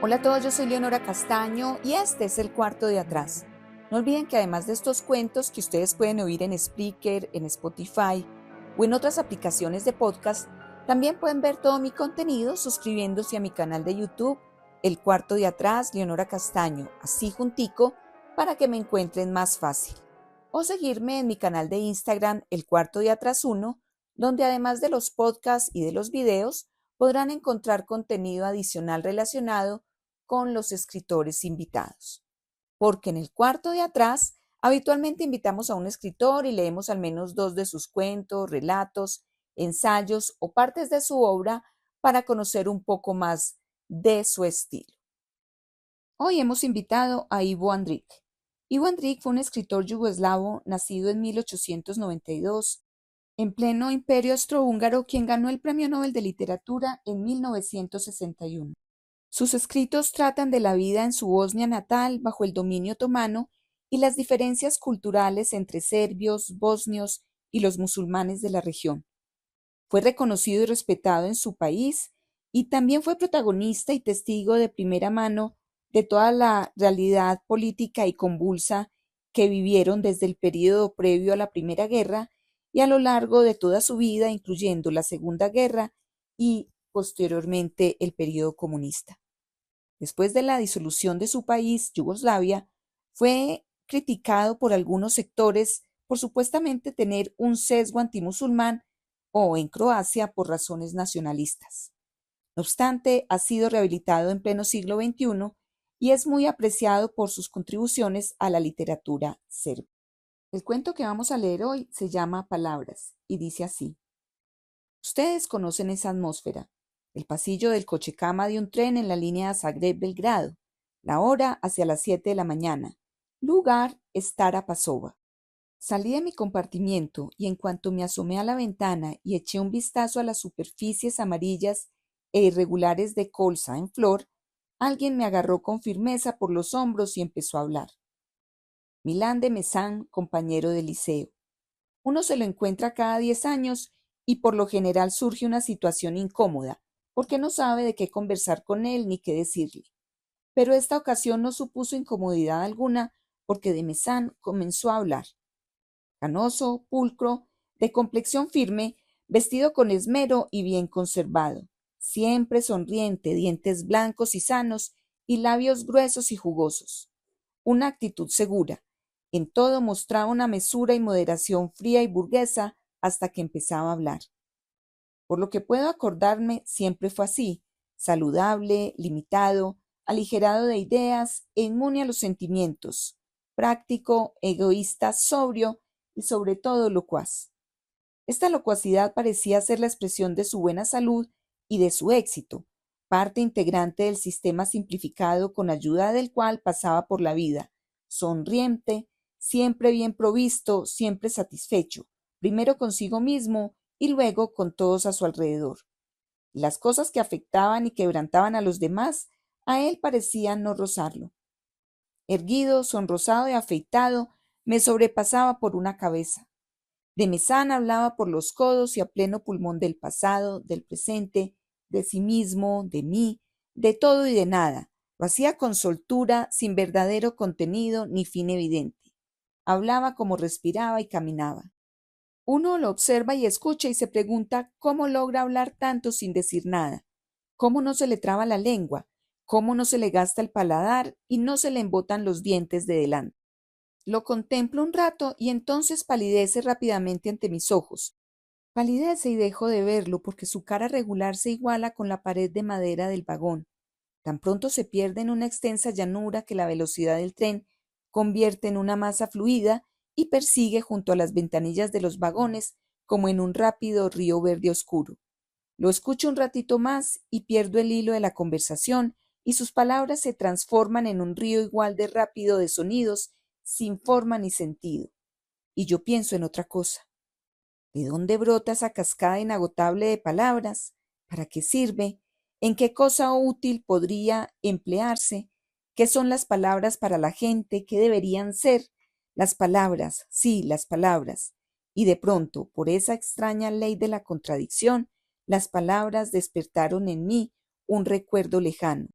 Hola a todos, yo soy Leonora Castaño y este es el cuarto de atrás. No olviden que además de estos cuentos que ustedes pueden oír en Spreaker, en Spotify o en otras aplicaciones de podcast, también pueden ver todo mi contenido suscribiéndose a mi canal de YouTube, El Cuarto de Atrás, Leonora Castaño, así juntico, para que me encuentren más fácil. O seguirme en mi canal de Instagram, El Cuarto de Atrás 1, donde además de los podcasts y de los videos, podrán encontrar contenido adicional relacionado con los escritores invitados. Porque en el cuarto de atrás habitualmente invitamos a un escritor y leemos al menos dos de sus cuentos, relatos, ensayos o partes de su obra para conocer un poco más de su estilo. Hoy hemos invitado a Ivo Andrić. Ivo Andrić fue un escritor yugoslavo nacido en 1892 en pleno Imperio Austrohúngaro, quien ganó el Premio Nobel de Literatura en 1961. Sus escritos tratan de la vida en su Bosnia natal bajo el dominio otomano y las diferencias culturales entre serbios, bosnios y los musulmanes de la región. Fue reconocido y respetado en su país y también fue protagonista y testigo de primera mano de toda la realidad política y convulsa que vivieron desde el período previo a la Primera Guerra y a lo largo de toda su vida, incluyendo la Segunda Guerra y posteriormente el período comunista. Después de la disolución de su país, Yugoslavia, fue criticado por algunos sectores por supuestamente tener un sesgo antimusulmán o en Croacia por razones nacionalistas. No obstante, ha sido rehabilitado en pleno siglo XXI y es muy apreciado por sus contribuciones a la literatura serba. El cuento que vamos a leer hoy se llama Palabras y dice así. Ustedes conocen esa atmósfera, el pasillo del cochecama de un tren en la línea Zagreb-Belgrado, la hora hacia las 7 de la mañana, lugar Stara Pazova. Salí de mi compartimiento y en cuanto me asomé a la ventana y eché un vistazo a las superficies amarillas e irregulares de colza en flor, alguien me agarró con firmeza por los hombros y empezó a hablar. Milán de Mesán, compañero de liceo. Uno se lo encuentra cada 10 años y por lo general surge una situación incómoda, porque no sabe de qué conversar con él ni qué decirle. Pero esta ocasión no supuso incomodidad alguna porque de Mesán comenzó a hablar. Canoso, pulcro, de complexión firme, vestido con esmero y bien conservado, siempre sonriente, dientes blancos y sanos y labios gruesos y jugosos. Una actitud segura. En todo mostraba una mesura y moderación fría y burguesa hasta que empezaba a hablar. Por lo que puedo acordarme, siempre fue así, saludable, limitado, aligerado de ideas e inmune a los sentimientos, práctico, egoísta, sobrio y sobre todo locuaz. Esta locuacidad parecía ser la expresión de su buena salud y de su éxito, parte integrante del sistema simplificado con ayuda del cual pasaba por la vida, sonriente, siempre bien provisto, siempre satisfecho, primero consigo mismo y luego con todos a su alrededor. Y las cosas que afectaban y quebrantaban a los demás, a él parecían no rozarlo. Erguido, sonrosado y afeitado, me sobrepasaba por una cabeza. De Mesán hablaba por los codos y a pleno pulmón del pasado, del presente, de sí mismo, de mí, de todo y de nada. Lo hacía con soltura, sin verdadero contenido ni fin evidente. Hablaba como respiraba y caminaba. Uno lo observa y escucha y se pregunta cómo logra hablar tanto sin decir nada, cómo no se le traba la lengua, cómo no se le gasta el paladar y no se le embotan los dientes de delante. Lo contemplo un rato y entonces palidece rápidamente ante mis ojos. Palidece y dejo de verlo porque su cara regular se iguala con la pared de madera del vagón. Tan pronto se pierde en una extensa llanura que la velocidad del tren convierte en una masa fluida y persigue junto a las ventanillas de los vagones como en un rápido río verde oscuro. Lo escucho un ratito más y pierdo el hilo de la conversación y sus palabras se transforman en un río igual de rápido de sonidos sin forma ni sentido. Y yo pienso en otra cosa. ¿De dónde brota esa cascada inagotable de palabras? ¿Para qué sirve? ¿En qué cosa útil podría emplearse? ¿Qué son las palabras para la gente? ¿Qué deberían ser? Las palabras, sí, las palabras. Y de pronto, por esa extraña ley de la contradicción, las palabras despertaron en mí un recuerdo lejano.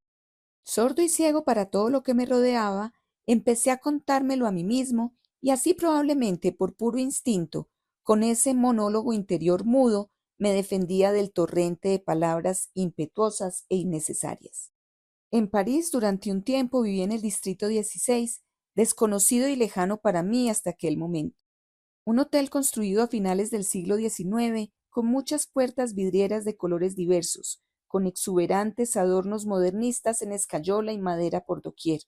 Sordo y ciego para todo lo que me rodeaba, empecé a contármelo a mí mismo y así probablemente por puro instinto, con ese monólogo interior mudo, me defendía del torrente de palabras impetuosas e innecesarias. En París durante un tiempo viví en el Distrito 16, desconocido y lejano para mí hasta aquel momento. Un hotel construido a finales del siglo XIX, con muchas puertas vidrieras de colores diversos, con exuberantes adornos modernistas en escayola y madera por doquier.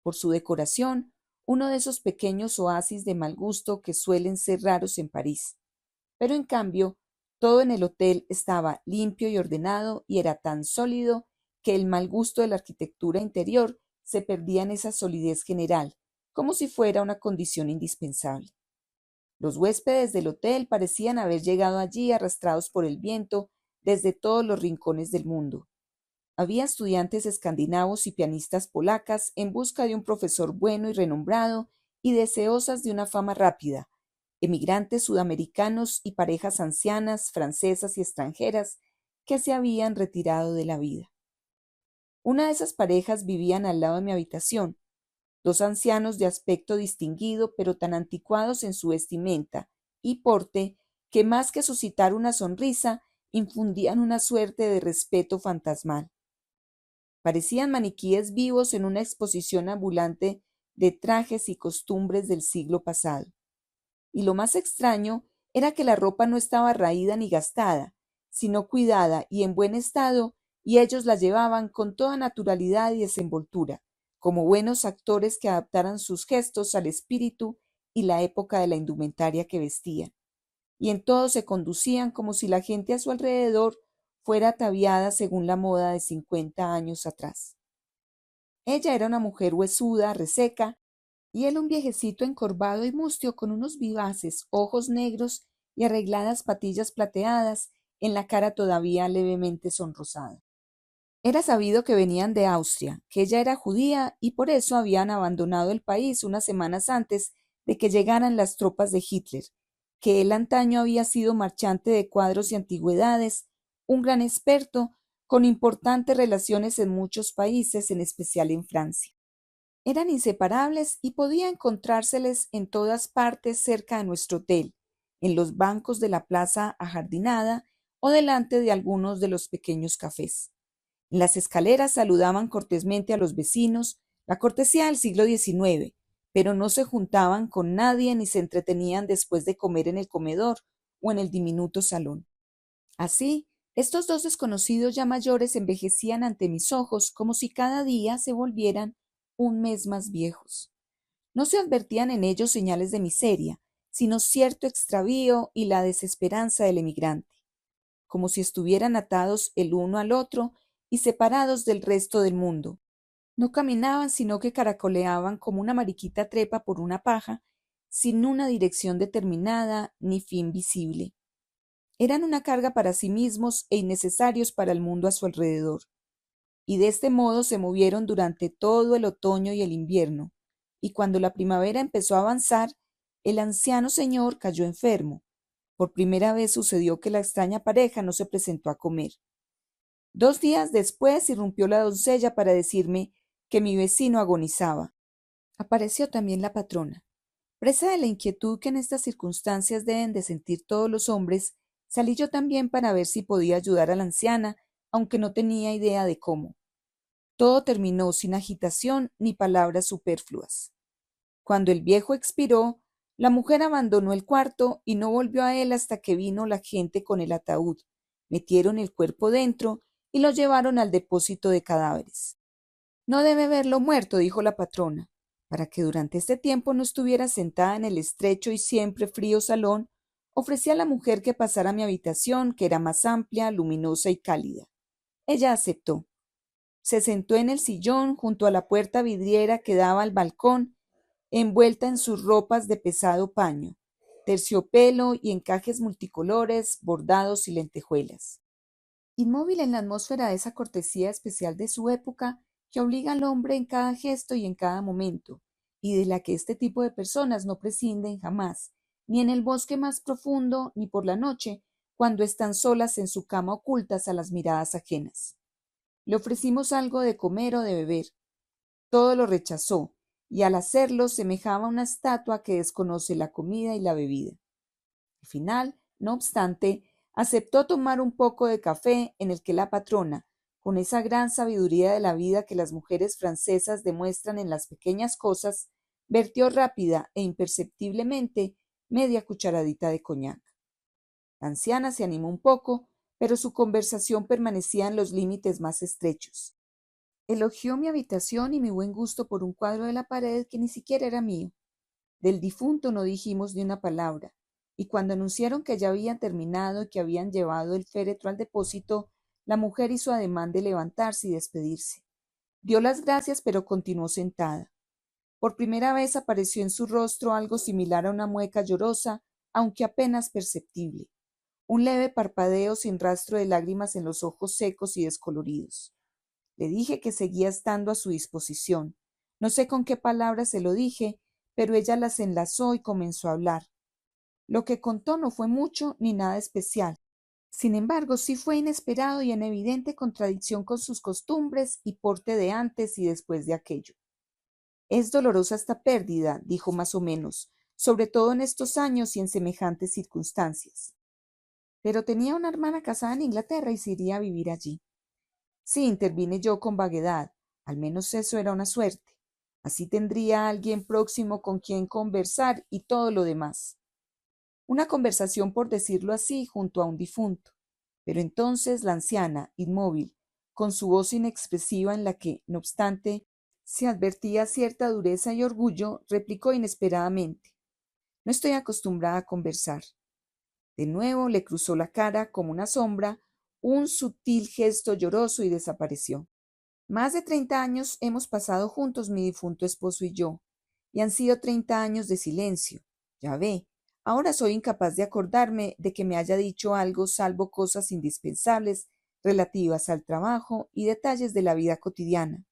Por su decoración, uno de esos pequeños oasis de mal gusto que suelen ser raros en París. Pero en cambio, todo en el hotel estaba limpio y ordenado y era tan sólido que el mal gusto de la arquitectura interior se perdía en esa solidez general, como si fuera una condición indispensable. Los huéspedes del hotel parecían haber llegado allí arrastrados por el viento desde todos los rincones del mundo. Había estudiantes escandinavos y pianistas polacas en busca de un profesor bueno y renombrado y deseosas de una fama rápida, emigrantes sudamericanos y parejas ancianas, francesas y extranjeras que se habían retirado de la vida. Una de esas parejas vivían al lado de mi habitación, dos ancianos de aspecto distinguido, pero tan anticuados en su vestimenta y porte que más que suscitar una sonrisa, infundían una suerte de respeto fantasmal. Parecían maniquíes vivos en una exposición ambulante de trajes y costumbres del siglo pasado. Y lo más extraño era que la ropa no estaba raída ni gastada, sino cuidada y en buen estado, y ellos la llevaban con toda naturalidad y desenvoltura, como buenos actores que adaptaran sus gestos al espíritu y la época de la indumentaria que vestían. Y en todo se conducían como si la gente a su alrededor fuera ataviada según la moda de 50 años atrás. Ella era una mujer huesuda, reseca, y él un viejecito encorvado y mustio con unos vivaces ojos negros y arregladas patillas plateadas en la cara todavía levemente sonrosada. Era sabido que venían de Austria, que ella era judía y por eso habían abandonado el país unas semanas antes de que llegaran las tropas de Hitler, que él antaño había sido marchante de cuadros y antigüedades, un gran experto, con importantes relaciones en muchos países, en especial en Francia. Eran inseparables y podía encontrárseles en todas partes cerca de nuestro hotel, en los bancos de la plaza ajardinada o delante de algunos de los pequeños cafés. En las escaleras saludaban cortésmente a los vecinos, la cortesía del siglo XIX, pero no se juntaban con nadie ni se entretenían después de comer en el comedor o en el diminuto salón. Así, estos dos desconocidos ya mayores envejecían ante mis ojos como si cada día se volvieran un mes más viejos. No se advertían en ellos señales de miseria, sino cierto extravío y la desesperanza del emigrante, como si estuvieran atados el uno al otro y separados del resto del mundo. No caminaban, sino que caracoleaban como una mariquita trepa por una paja, sin una dirección determinada ni fin visible. Eran una carga para sí mismos e innecesarios para el mundo a su alrededor. Y de este modo se movieron durante todo el otoño y el invierno, y cuando la primavera empezó a avanzar, el anciano señor cayó enfermo. Por primera vez sucedió que la extraña pareja no se presentó a comer. 2 días después irrumpió la doncella para decirme que mi vecino agonizaba. Apareció también la patrona. Presa de la inquietud que en estas circunstancias deben de sentir todos los hombres, salí yo también para ver si podía ayudar a la anciana, aunque no tenía idea de cómo. Todo terminó sin agitación ni palabras superfluas. Cuando el viejo expiró, la mujer abandonó el cuarto y no volvió a él hasta que vino la gente con el ataúd. Metieron el cuerpo dentro y lo llevaron al depósito de cadáveres. No debe verlo muerto, dijo la patrona, para que durante este tiempo no estuviera sentada en el estrecho y siempre frío salón. Ofrecí a la mujer que pasara a mi habitación, que era más amplia, luminosa y cálida. Ella aceptó. Se sentó en el sillón junto a la puerta vidriera que daba al balcón, envuelta en sus ropas de pesado paño, terciopelo y encajes multicolores, bordados y lentejuelas. Inmóvil en la atmósfera de esa cortesía especial de su época que obliga al hombre en cada gesto y en cada momento, y de la que este tipo de personas no prescinden jamás, ni en el bosque más profundo, ni por la noche, cuando están solas en su cama ocultas a las miradas ajenas. Le ofrecimos algo de comer o de beber. Todo lo rechazó, y al hacerlo semejaba a una estatua que desconoce la comida y la bebida. Al final, no obstante, aceptó tomar un poco de café en el que la patrona, con esa gran sabiduría de la vida que las mujeres francesas demuestran en las pequeñas cosas, vertió rápida e imperceptiblemente media cucharadita de coñac. La anciana se animó un poco, pero su conversación permanecía en los límites más estrechos. Elogió mi habitación y mi buen gusto por un cuadro de la pared que ni siquiera era mío. Del difunto no dijimos ni una palabra, y cuando anunciaron que ya habían terminado y que habían llevado el féretro al depósito, la mujer hizo ademán de levantarse y despedirse. Dio las gracias, pero continuó sentada. Por primera vez apareció en su rostro algo similar a una mueca llorosa, aunque apenas perceptible, un leve parpadeo sin rastro de lágrimas en los ojos secos y descoloridos. Le dije que seguía estando a su disposición. No sé con qué palabras se lo dije, pero ella las enlazó y comenzó a hablar. Lo que contó no fue mucho ni nada especial. Sin embargo, sí fue inesperado y en evidente contradicción con sus costumbres y porte de antes y después de aquello. Es dolorosa esta pérdida, dijo más o menos, sobre todo en estos años y en semejantes circunstancias. Pero tenía una hermana casada en Inglaterra y se iría a vivir allí. Sí, intervine yo con vaguedad. Al menos eso era una suerte. Así tendría alguien próximo con quien conversar y todo lo demás. Una conversación, por decirlo así, junto a un difunto. Pero entonces la anciana, inmóvil, con su voz inexpresiva en la que, no obstante, se advertía cierta dureza y orgullo, replicó inesperadamente: No estoy acostumbrada a conversar. De nuevo le cruzó la cara como una sombra, un sutil gesto lloroso y desapareció. Más de 30 años hemos pasado juntos mi difunto esposo y yo, y han sido 30 años de silencio. Ya ve, ahora soy incapaz de acordarme de que me haya dicho algo salvo cosas indispensables relativas al trabajo y detalles de la vida cotidiana.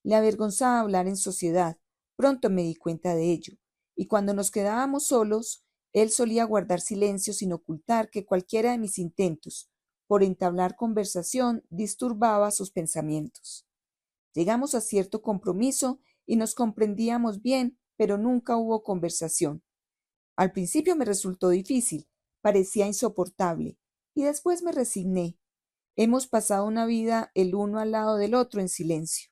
Le avergonzaba hablar en sociedad, pronto me di cuenta de ello, y cuando nos quedábamos solos, él solía guardar silencio sin ocultar que cualquiera de mis intentos por entablar conversación disturbaba sus pensamientos. Llegamos a cierto compromiso y nos comprendíamos bien, pero nunca hubo conversación. Al principio me resultó difícil, parecía insoportable, y después me resigné. Hemos pasado una vida el uno al lado del otro en silencio.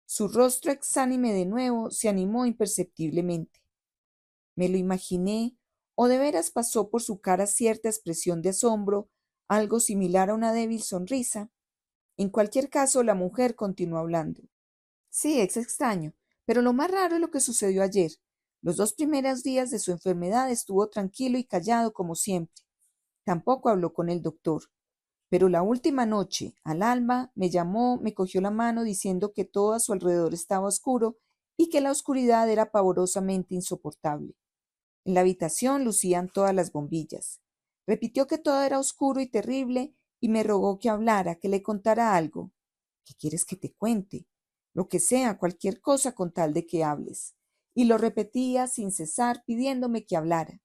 Su rostro exánime de nuevo se animó imperceptiblemente. Me lo imaginé, o de veras pasó por su cara cierta expresión de asombro, algo similar a una débil sonrisa. En cualquier caso, la mujer continuó hablando. Sí, es extraño, pero lo más raro es lo que sucedió ayer. Los 2 primeros días de su enfermedad estuvo tranquilo y callado como siempre. Tampoco habló con el doctor. Pero la última noche, al alba, me llamó, me cogió la mano diciendo que todo a su alrededor estaba oscuro y que la oscuridad era pavorosamente insoportable. En la habitación lucían todas las bombillas. Repitió que todo era oscuro y terrible y me rogó que hablara, que le contara algo. ¿Qué quieres que te cuente? Lo que sea, cualquier cosa con tal de que hables. Y lo repetía sin cesar pidiéndome que hablara.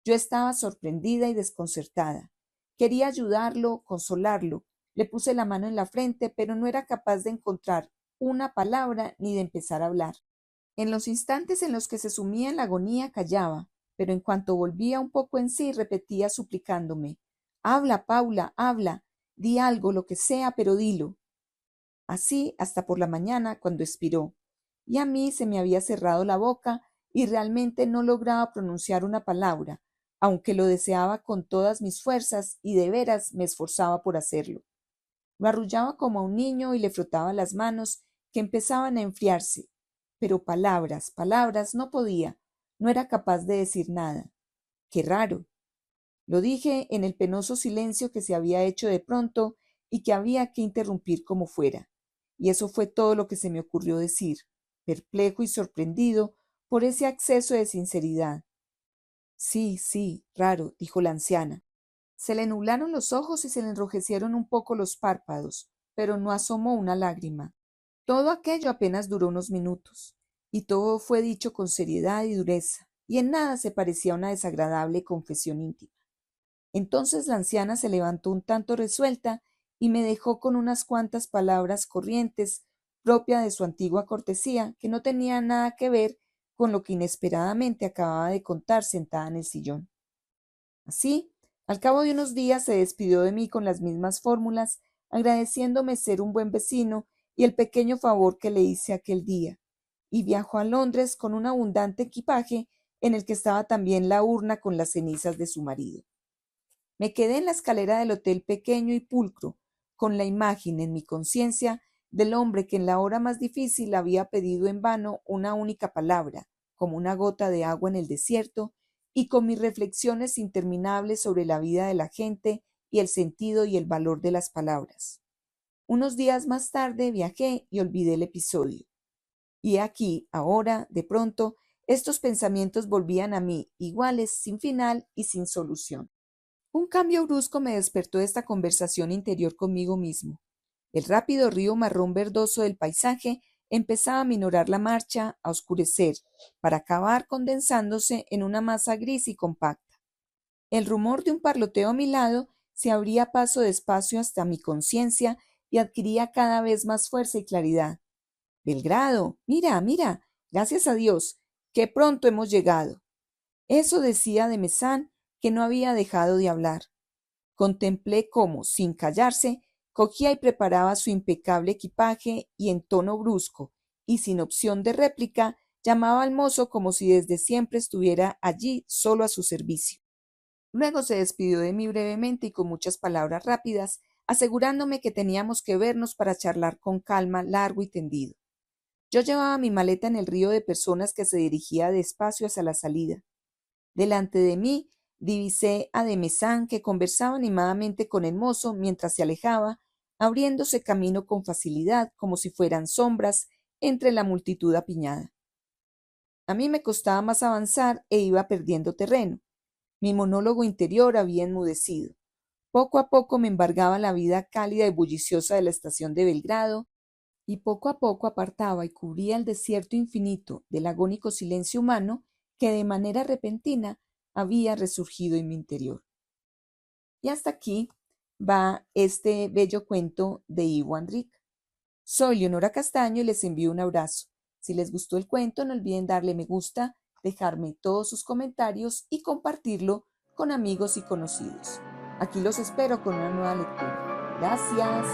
Yo estaba sorprendida y desconcertada. Quería ayudarlo, consolarlo. Le puse la mano en la frente, pero no era capaz de encontrar una palabra ni de empezar a hablar. En los instantes en los que se sumía en la agonía callaba, pero en cuanto volvía un poco en sí repetía suplicándome: Habla, Paula, habla, di algo, lo que sea, pero dilo. Así hasta por la mañana, cuando expiró. Y a mí se me había cerrado la boca y realmente no lograba pronunciar una palabra, aunque lo deseaba con todas mis fuerzas y de veras me esforzaba por hacerlo. Lo arrullaba como a un niño y le frotaba las manos, que empezaban a enfriarse. Pero palabras, palabras no podía, no era capaz de decir nada. ¡Qué raro! Lo dije en el penoso silencio que se había hecho de pronto y que había que interrumpir como fuera. Y eso fue todo lo que se me ocurrió decir, perplejo y sorprendido por ese acceso de sinceridad. Sí, sí, raro, dijo la anciana. Se le nublaron los ojos y se le enrojecieron un poco los párpados, pero no asomó una lágrima. Todo aquello apenas duró unos minutos, y todo fue dicho con seriedad y dureza, y en nada se parecía a una desagradable confesión íntima. Entonces la anciana se levantó un tanto resuelta y me dejó con unas cuantas palabras corrientes propia de su antigua cortesía que no tenía nada que ver con lo que inesperadamente acababa de contar sentada en el sillón. Así, al cabo de unos días se despidió de mí con las mismas fórmulas, agradeciéndome ser un buen vecino y el pequeño favor que le hice aquel día, y viajó a Londres con un abundante equipaje en el que estaba también la urna con las cenizas de su marido. Me quedé en la escalera del hotel pequeño y pulcro, con la imagen en mi conciencia del hombre que en la hora más difícil había pedido en vano una única palabra, como una gota de agua en el desierto, y con mis reflexiones interminables sobre la vida de la gente y el sentido y el valor de las palabras. Unos días más tarde viajé y olvidé el episodio. Y aquí, ahora, de pronto, estos pensamientos volvían a mí, iguales, sin final y sin solución. Un cambio brusco me despertó de esta conversación interior conmigo mismo. El rápido río marrón verdoso del paisaje empezaba a minorar la marcha, a oscurecer, para acabar condensándose en una masa gris y compacta. El rumor de un parloteo a mi lado se abría paso despacio hasta mi conciencia y adquiría cada vez más fuerza y claridad. Belgrado, mira, mira, gracias a Dios, qué pronto hemos llegado. Eso decía de Mesán, que no había dejado de hablar. Contemplé cómo, sin callarse, cogía y preparaba su impecable equipaje y en tono brusco y sin opción de réplica, llamaba al mozo como si desde siempre estuviera allí solo a su servicio. Luego se despidió de mí brevemente y con muchas palabras rápidas, asegurándome que teníamos que vernos para charlar con calma, largo y tendido. Yo llevaba mi maleta en el río de personas que se dirigía despacio hacia la salida. Delante de mí divisé a de Mesán, que conversaba animadamente con el mozo mientras se alejaba, abriéndose camino con facilidad, como si fueran sombras, entre la multitud apiñada. A mí me costaba más avanzar e iba perdiendo terreno. Mi monólogo interior había enmudecido. Poco a poco me embargaba la vida cálida y bulliciosa de la estación de Belgrado, y poco a poco apartaba y cubría el desierto infinito del agónico silencio humano que de manera repentina había resurgido en mi interior. Y hasta aquí va este bello cuento de Ivo Andrić. Soy Leonora Castaño y les envío un abrazo. Si les gustó el cuento, no olviden darle me gusta, dejarme todos sus comentarios y compartirlo con amigos y conocidos. Aquí los espero con una nueva lectura. Gracias.